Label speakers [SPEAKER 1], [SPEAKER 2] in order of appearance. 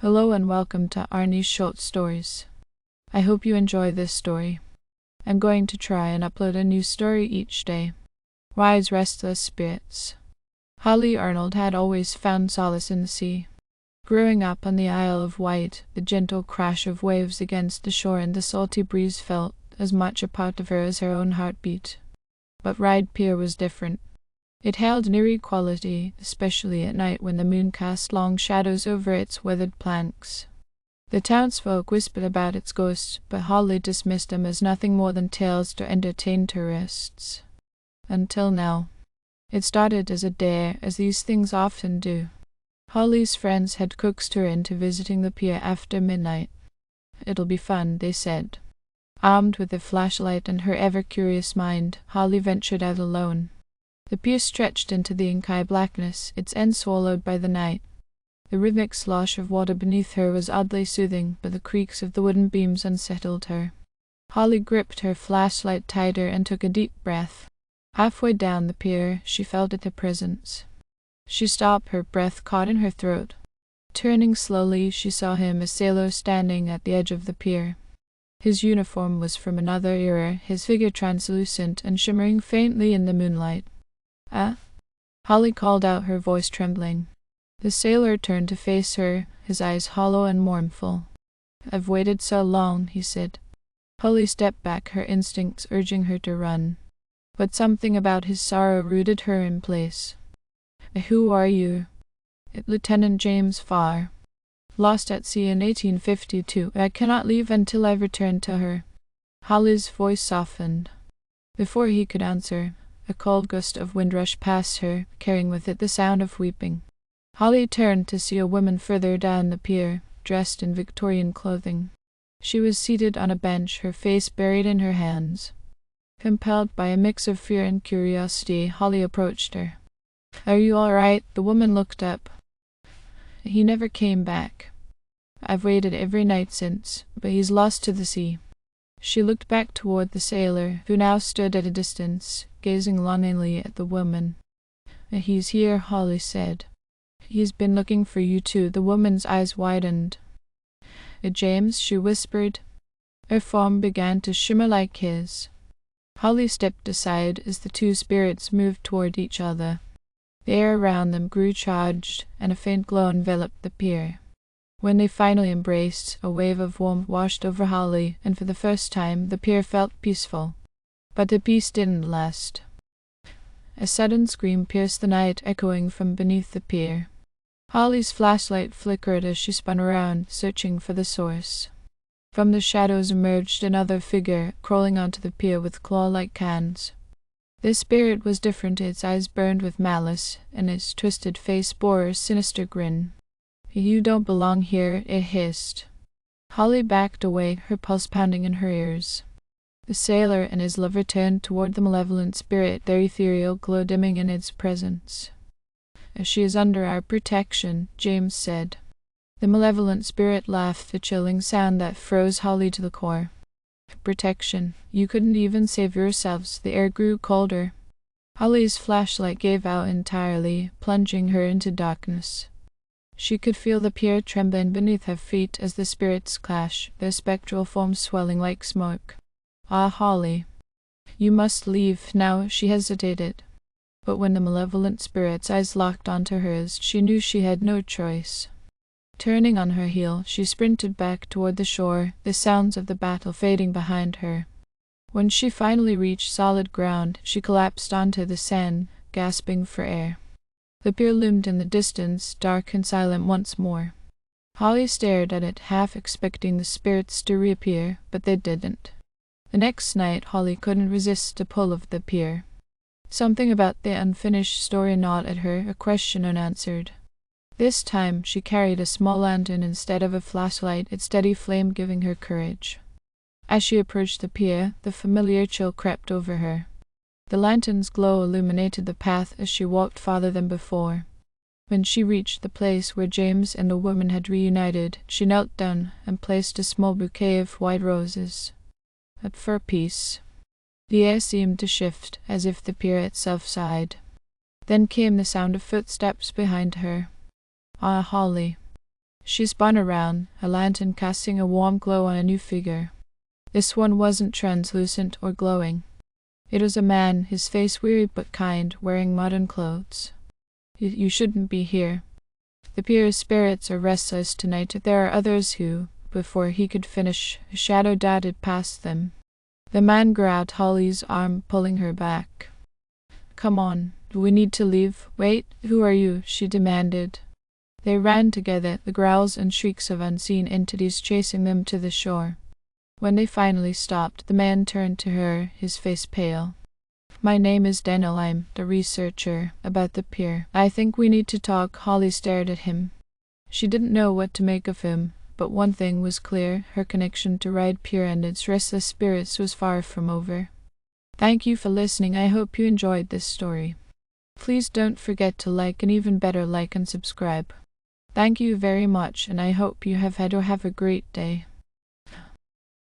[SPEAKER 1] Hello and welcome to Arnie's Short Stories. I hope you enjoy this story. I'm going to try and upload a new story each day. Ryde's Restless Spirits. Holly Arnold had always found solace in the sea. Growing up on the Isle of Wight, the gentle crash of waves against the shore and the salty breeze felt as much a part of her as her own heartbeat. But Ryde Pier was different. It held an eerie quality, especially at night when the moon cast long shadows over its weathered planks. The townsfolk whispered about its ghost, but Holly dismissed them as nothing more than tales to entertain tourists. Until now. It started as a dare, as these things often do. Holly's friends had coaxed her into visiting the pier after midnight. "It'll be fun," they said. Armed with a flashlight and her ever-curious mind, Holly ventured out alone. The pier stretched into the inky blackness, its end swallowed by the night. The rhythmic slosh of water beneath her was oddly soothing, but the creaks of the wooden beams unsettled her. Holly gripped her flashlight tighter and took a deep breath. Halfway down the pier, she felt a presence. She stopped, her breath caught in her throat. Turning slowly, she saw him, a sailor standing at the edge of the pier. His uniform was from another era, his figure translucent and shimmering faintly in the moonlight. "Ah?" Holly called out, her voice trembling. The sailor turned to face her, his eyes hollow and mournful. "I've waited so long," he said. Holly stepped back, her instincts urging her to run. But something about his sorrow rooted her in place. "Who are you?" "Lieutenant James Farr. Lost at sea in 1852. I cannot leave until I return to her." Holly's voice softened. Before he could answer, a cold gust of wind rushed past her, carrying with it the sound of weeping. Holly turned to see a woman further down the pier, dressed in Victorian clothing. She was seated on a bench, her face buried in her hands. Compelled by a mix of fear and curiosity, Holly approached her. "Are you all right?" The woman looked up. "He never came back. I've waited every night since, but he's lost to the sea." She looked back toward the sailor, who now stood at a distance, gazing longingly at the woman. "He's here," Holly said. "He's been looking for you too." The woman's eyes widened. "James," she whispered. Her form began to shimmer like his. Holly stepped aside as the two spirits moved toward each other. The air around them grew charged, and a faint glow enveloped the pier. When they finally embraced, a wave of warmth washed over Holly, and for the first time the pier felt peaceful. But the peace didn't last. A sudden scream pierced the night, echoing from beneath the pier. Holly's flashlight flickered as she spun around, searching for the source. From the shadows emerged another figure, crawling onto the pier with claw-like hands. This spirit was different. Its eyes burned with malice, and its twisted face bore a sinister grin. "You don't belong here," it hissed. Holly backed away, her pulse pounding in her ears. The sailor and his lover turned toward the malevolent spirit, their ethereal glow dimming in its presence. "She is under our protection," James said. The malevolent spirit laughed, a chilling sound that froze Holly to the core. "Protection? You couldn't even save yourselves." The air grew colder. Holly's flashlight gave out entirely, plunging her into darkness. She could feel the pier trembling beneath her feet as the spirits clashed, their spectral forms swelling like smoke. "Ah, Holly, you must leave now." She hesitated. But when the malevolent spirit's eyes locked onto hers, she knew she had no choice. Turning on her heel, she sprinted back toward the shore, the sounds of the battle fading behind her. When she finally reached solid ground, she collapsed onto the sand, gasping for air. The pier loomed in the distance, dark and silent once more. Holly stared at it, half expecting the spirits to reappear, but they didn't. The next night, Holly couldn't resist the pull of the pier. Something about the unfinished story gnawed at her, a question unanswered. This time, she carried a small lantern instead of a flashlight, its steady flame giving her courage. As she approached the pier, the familiar chill crept over her. The lantern's glow illuminated the path as she walked farther than before. When she reached the place where James and the woman had reunited, she knelt down and placed a small bouquet of white roses. But for peace. The air seemed to shift, as if the pier itself sighed. Then came the sound of footsteps behind her. "Ah, Holly." She spun around, a lantern casting a warm glow on a new figure. This one wasn't translucent or glowing. It was a man, his face weary but kind, wearing modern clothes. You shouldn't be here. The pier spirits are restless tonight. There are others who, before he could finish, a shadow darted past them. The man grabbed Holly's arm, pulling her back. Come on, we need to leave. Wait, who are you? She demanded. They ran together, the growls and shrieks of unseen entities chasing them to the shore. When they finally stopped, the man turned to her, his face pale. My name is Daniel. I'm the researcher about the pier. I think we need to talk. Holly stared at him. She didn't know what to make of him, but one thing was clear. Her connection to Ryde Pier and its restless spirits was far from over. Thank you for listening. I hope you enjoyed this story. Please don't forget to like, and even better, like and subscribe. Thank you very much, and I hope you have a great day.